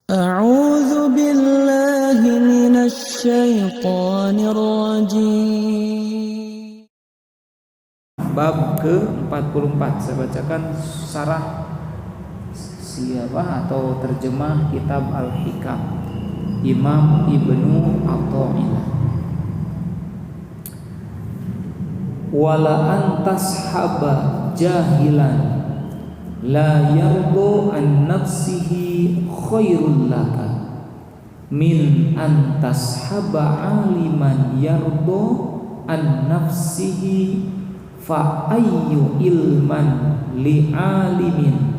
أعوذ بالله من الشيطان الرجيم. Bab ke-44. Saya bacakan syarah atau terjemah kitab Al-Hikam Imam Ibnu Athaillah. Wala antas haba jahilan la yardu an nafsihi khairul laka min antas haba aliman yardu an nafsihi fa ayyu ilman li alimin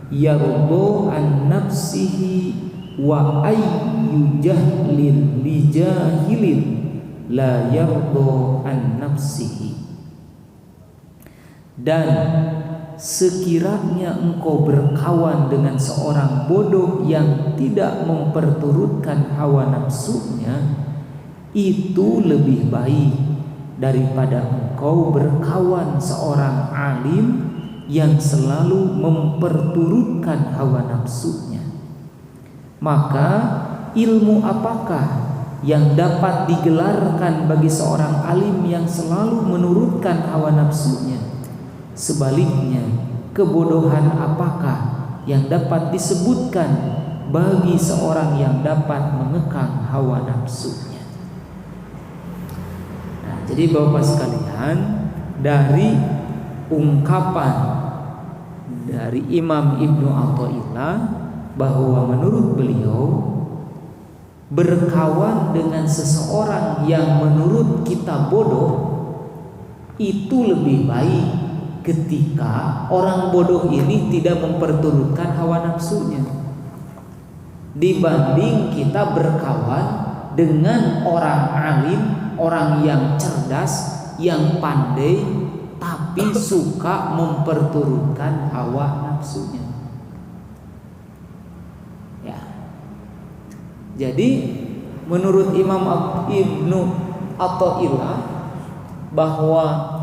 yardu an nafsihi wa ayyu jahlin li jahilin la yardu an nafsihi. Dan sekiranya engkau berkawan dengan seorang bodoh yang tidak memperturutkan hawa nafsunya, itu lebih baik daripada engkau berkawan seorang alim yang selalu memperturutkan hawa nafsunya. Maka ilmu apakah yang dapat digelarkan bagi seorang alim yang selalu menurutkan hawa nafsunya? Sebaliknya, kebodohan apakah yang dapat disebutkan bagi seorang yang dapat mengekang hawa nafsunya? Nah, jadi Bapak sekalian, dari ungkapan dari Imam Ibnu Athaillah bahwa menurut beliau, berkawan dengan seseorang yang menurut kita bodoh itu lebih baik ketika orang bodoh ini tidak memperturutkan hawa nafsunya, dibanding kita berkawan dengan orang alim, orang yang cerdas, yang pandai, tapi suka memperturutkan hawa nafsunya. Ya. Jadi menurut Imam Ibnu Athaillah bahwa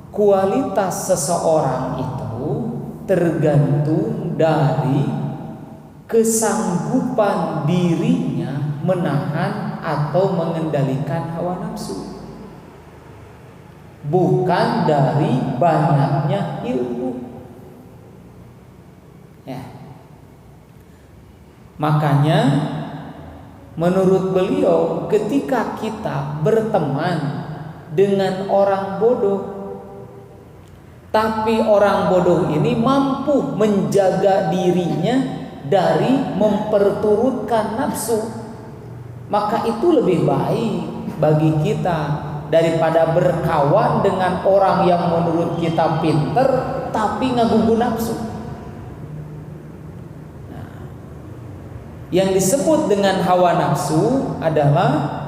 kualitas seseorang itu tergantung dari kesanggupan dirinya menahan atau mengendalikan hawa nafsu, bukan dari banyaknya ilmu. Ya. Makanya menurut beliau, ketika kita berteman dengan orang bodoh, tapi orang bodoh ini mampu menjaga dirinya dari memperturutkan nafsu, maka itu lebih baik bagi kita daripada berkawan dengan orang yang menurut kita pinter tapi ngagugu nafsu. Nah, yang disebut dengan hawa nafsu adalah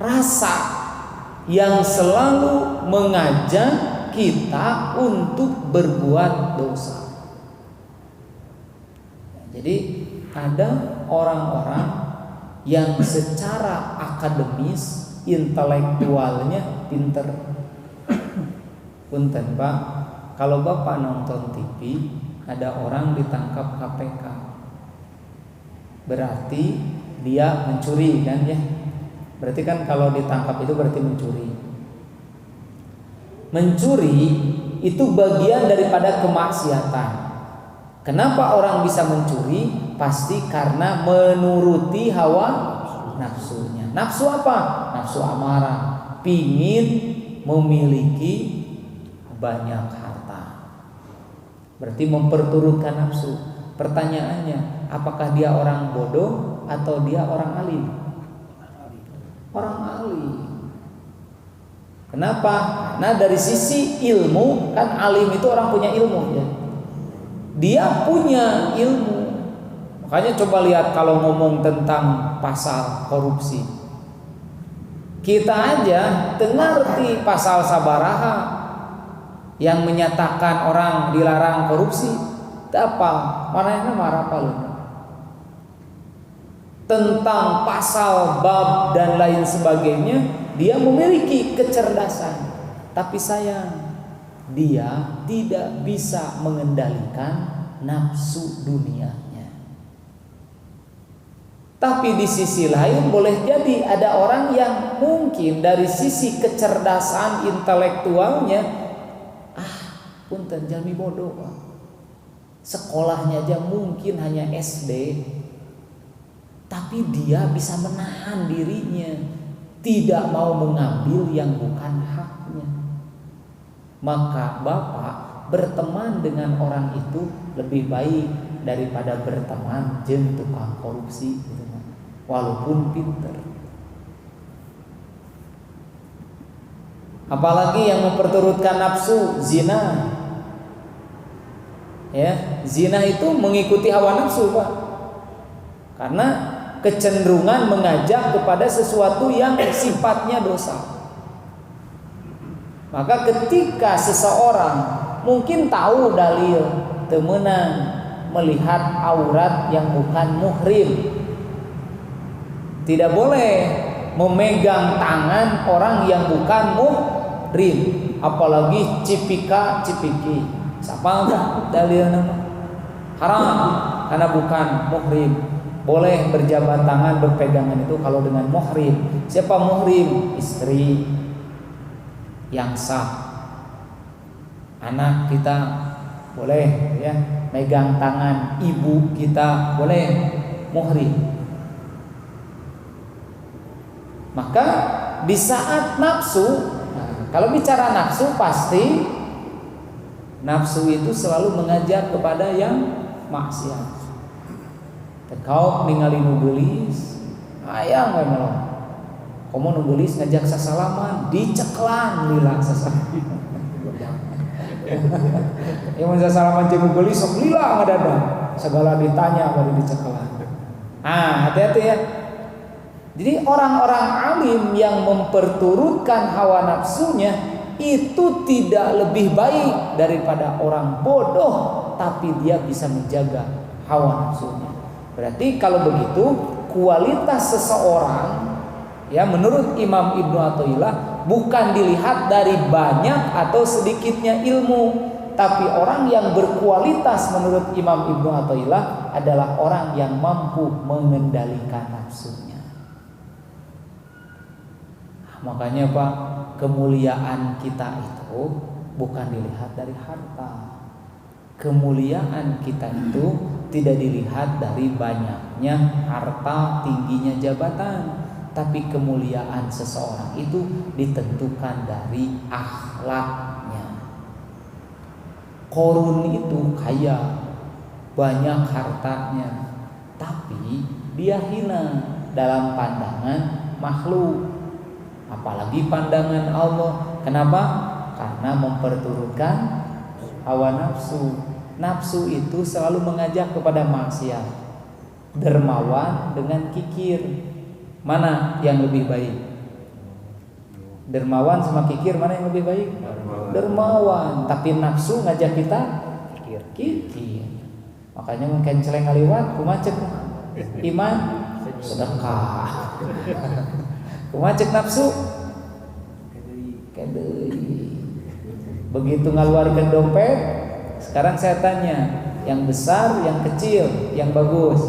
rasa yang selalu mengajak kita untuk berbuat dosa. Jadi ada orang-orang yang secara akademis, intelektualnya pinter. Punten Pak, kalau Bapak nonton TV ada orang ditangkap KPK, berarti dia mencuri kan ya? Berarti kan kalau ditangkap itu berarti mencuri. Mencuri itu bagian daripada kemaksiatan. Kenapa orang bisa mencuri? Pasti karena menuruti hawa nafsunya. Nafsu apa? Nafsu amarah, pingin memiliki banyak harta. Berarti memperturutkan nafsu. Pertanyaannya, apakah dia orang bodoh atau dia orang alim? Orang alim. Kenapa? Nah, dari sisi ilmu, kan alim itu orang punya ilmu ya. Dia punya ilmu. Makanya coba lihat kalau ngomong tentang pasal korupsi. Kita aja ngerti pasal sabaraha yang menyatakan orang dilarang korupsi. Apa? Manehna marah paling. Tentang pasal, bab dan lain sebagainya, dia memiliki kecerdasan. Tapi sayang, dia tidak bisa mengendalikan nafsu dunianya. Tapi di sisi lain boleh jadi ada orang yang mungkin dari sisi kecerdasan intelektualnya, punten jalmi bodoh Pak. Sekolahnya aja mungkin hanya SD, tapi dia bisa menahan dirinya, tidak mau mengambil yang bukan haknya. Maka Bapak berteman dengan orang itu lebih baik daripada berteman jeung tukang korupsi gitu, walaupun pinter. Apalagi yang memperturutkan nafsu, zina. Ya, zina itu mengikuti hawa nafsu, Pak. Karena kecenderungan mengajak kepada sesuatu yang sifatnya dosa. Maka ketika seseorang mungkin tahu dalil temenan melihat aurat yang bukan muhrim, tidak boleh memegang tangan orang yang bukan muhrim, apalagi cipika-cipiki. Siapa dalil nama? Haram karena bukan muhrim. Boleh berjabat tangan, berpegangan itu kalau dengan muhrim. Siapa muhrim? Istri yang sah. Anak kita boleh ya megang tangan ibu kita, boleh muhrim. Maka di saat nafsu, kalau bicara nafsu pasti nafsu itu selalu mengajak kepada yang maksiat. Kau ningali nu geulis, hayang we melong. Komo nu geulis ngajak sasalaman, diceklan lila sasalaman. Yang sasalaman jeung nu geulis sok lila ngadadak, segala ditanya bari diceklan. Hati-hati ya. Jadi orang-orang alim yang memperturutkan hawa nafsunya itu tidak lebih baik daripada orang bodoh, tapi dia bisa menjaga hawa nafsunya. Berarti kalau begitu kualitas seseorang ya menurut Imam Ibnu Athaillah bukan dilihat dari banyak atau sedikitnya ilmu, tapi orang yang berkualitas menurut Imam Ibnu Athaillah adalah orang yang mampu mengendalikan nafsunya. Makanya Pak, kemuliaan kita itu bukan dilihat dari harta. Kemuliaan kita itu tidak dilihat dari banyaknya harta, tingginya jabatan, tapi kemuliaan seseorang itu ditentukan dari akhlaknya. Korun itu kaya, banyak hartanya, tapi dia hina dalam pandangan makhluk, apalagi pandangan Allah. Kenapa? Karena memperturutkan hawa nafsu. Nafsu itu selalu mengajak kepada maksiat. Dermawan dengan kikir, mana yang lebih baik? Dermawan sama kikir mana yang lebih baik? Dermawan. Tapi nafsu ngajak kita kikir. Makanya mungkin celeng ngaliwat kumacek iman sedekah. Kumacek nafsu kedeui. Begitu ngaluarkeun dompet, sekarang saya tanya, yang besar, yang kecil, yang bagus?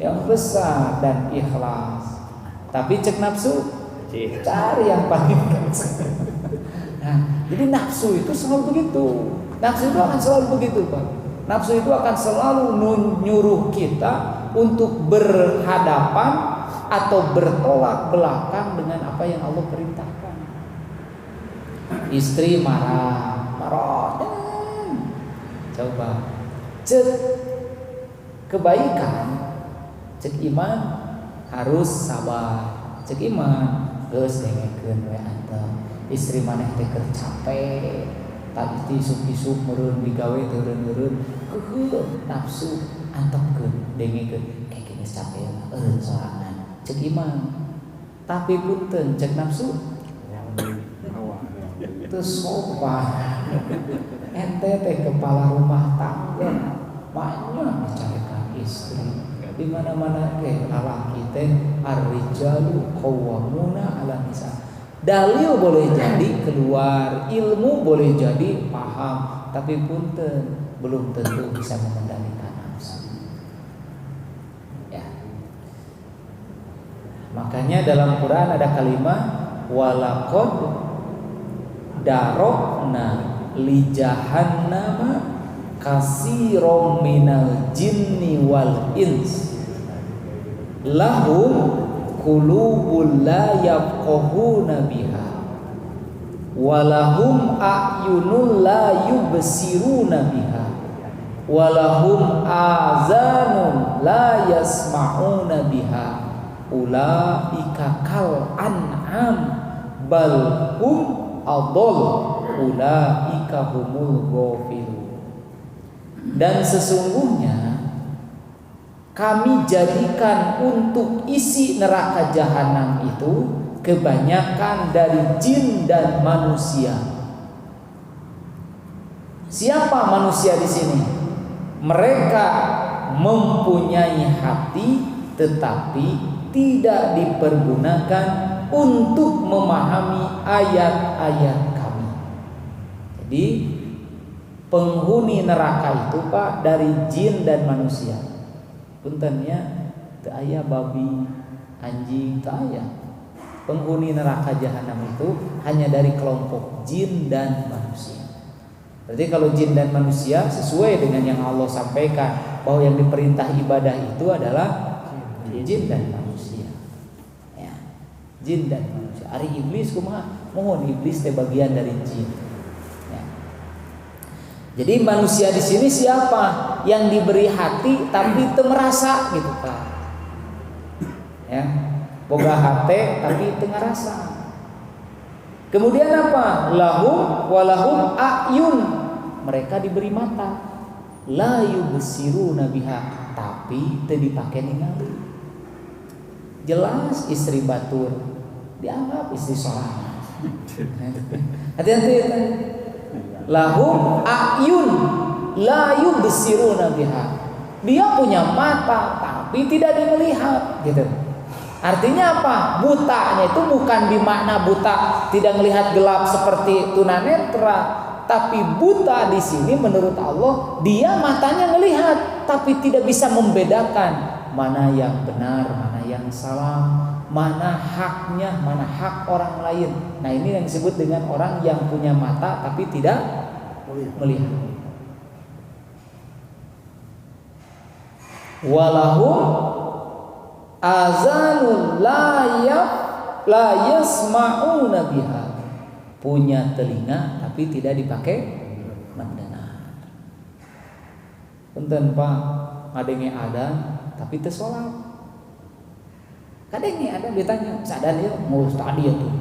Yang besar dan ikhlas. Tapi cek nafsu, cari yang paling kecil. Nah, jadi nafsu itu selalu begitu. Nafsu itu akan selalu begitu, Pak. Nafsu itu akan selalu nyuruh kita untuk berhadapan atau bertolak belakang dengan apa yang Allah perintahkan. Istri marah, coba cek kebaikan, cek iman harus sabar, cek iman geus dengekeun we anteng. Istri maneh teh keur capek, tadi isuk-isuk meureun digawe teu eureun-eureun, nafsu antepkeun dengekeun kayak geus capek sorangan, cek iman. Tapi punten cek nafsu teu sopan. Ente teh kepala rumah tangga, maknya dicarikan istri. Di mana-mana ke lalaki teh ar-rijalu qawwamuna 'alan nisa. Dalil boleh jadi keluar, ilmu boleh jadi paham, tapi punten belum tentu bisa mengendalikan nafsu. Ya. Makanya dalam Quran ada kalimat walaqad darokna li jahannama katsiran minal jinni wal ins lahum qulubun la yafqahuna biha walahum a'yunun la yubsiruna biha walahum azanun la yasma'una biha ulaika kal an'am bal hum adall ulaika humul ghafilun. Dan sesungguhnya kami jadikan untuk isi neraka jahanam itu kebanyakan dari jin dan manusia. Siapa manusia di sini? Mereka mempunyai hati tetapi tidak dipergunakan untuk memahami ayat-ayat kami. Jadi penghuni neraka itu Pak dari jin dan manusia. Puntennya teu aya babi, anjing, teu aya. Penghuni neraka jahanam itu hanya dari kelompok jin dan manusia. Berarti kalau jin dan manusia sesuai dengan yang Allah sampaikan bahwa yang diperintah ibadah itu adalah jin dan manusia. Ya, jin dan manusia. Ari iblis kumaha? Mohon iblis teh bagian dari jin. Ya. Jadi manusia di sini siapa? Yang diberi hati tapi teu merasa gitu Pak. Ya. Boga hate tapi teu ngarasa. Kemudian apa? Lahum walahum a'yun. Mereka diberi mata. La yubsiruna biha, tapi teu dipake ningali. Jelas istri batur dianggap istri sholat. Hati-hati ya. Lahum a'yun la yubsiruna biha. Dia punya mata tapi tidak dilihat gitu. Artinya apa? Butanya itu bukan dimakna buta tidak melihat gelap seperti tunanetra, tapi buta di sini menurut Allah dia matanya melihat tapi tidak bisa membedakan mana yang benar, mana yang salah, mana haknya, mana hak orang lain. Nah, ini yang disebut dengan orang yang punya mata tapi tidak melihat. Walahum azanun la yasma'una biha. Punya telinga tapi tidak dipakai mendengar. Punten Pak, ngadenge adzan tapi teu salat. Kadenge ada ditanya, "Sadan ieu ngurus tadi atuh.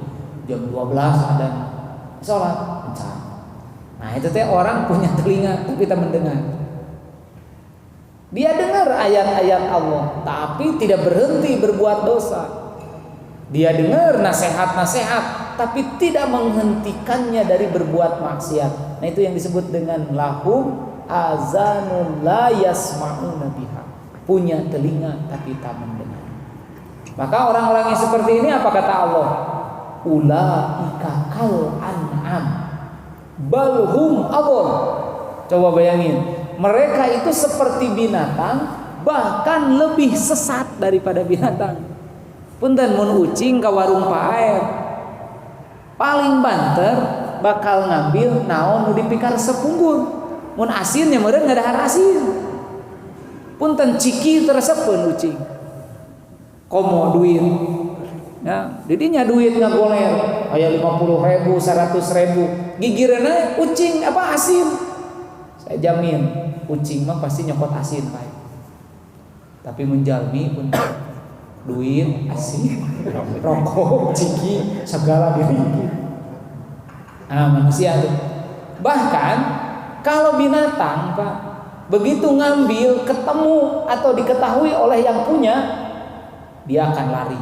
Jam 12 adzan. Salat." Nah, itu teh orang punya telinga tapi tak mendengar. Dia dengar ayat-ayat Allah tapi tidak berhenti berbuat dosa. Dia dengar nasihat-nasihat tapi tidak menghentikannya dari berbuat maksiat. Nah, itu yang disebut dengan lahum azanun la yasma'una biha. Punya telinga tapi tak mendengar. Maka orang-orang yang seperti ini apa kata Allah? Ulaika kal an'am bal hum adall. Coba bayangin. Mereka itu seperti binatang, bahkan lebih sesat daripada binatang. Punten mun ucing ka warung paer, paling banter bakal ngambil naon nu dipikar sepunggur. Mun asinnya meureun ngadahar asin. Punten ciki teresepeun ucing. Komo duit. Ya, didinya duit ngagoler aya 50.000, 100.000. Gigireuna ucing apa asin. Saya jamin kucing mah pasti nyokot asin Pak. Tapi menjalmi pun duit, asin, rokok, ciki, segala diri. Nah, manusia tuh. Bahkan kalau binatang Pak, begitu ngambil ketemu atau diketahui oleh yang punya, dia akan lari.